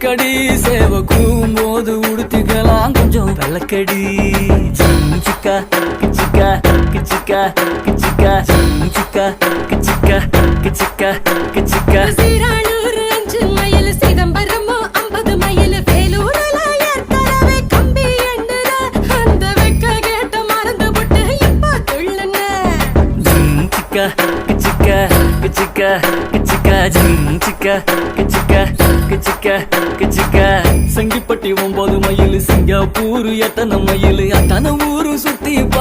கடி சேவக்கும் போது உடுத்திக்கலாம் கொஞ்சம் வெள்ளக்கடி சிக்கா கிச்சிக்கா கிச்சிக்கா கிச்சிக்கா சிக்கா கிச்சிக்கா கிச்சிக்கா கிச்சிக்கா சீரானூர் 5 மைல் சிதம்பரம் 50 மைல் வேலூர்ல ஏத்தரவே கம்பி எண்ணுற அந்த வெக்க கேட்ட மறந்து விட்டு இப்ப துள்ளுன சிக்கா கிச்சிக்கா கிச்சிக்கா கிச்சிக்கா சிக்கா கிச்சிக்கா கிச்சிக்கா கிச்சிக்கா சங்கிப்பட்டி 9 மைல் சிங்கப்பூர் எத்தனை மைல் அத்தனை ஊரு சுத்தி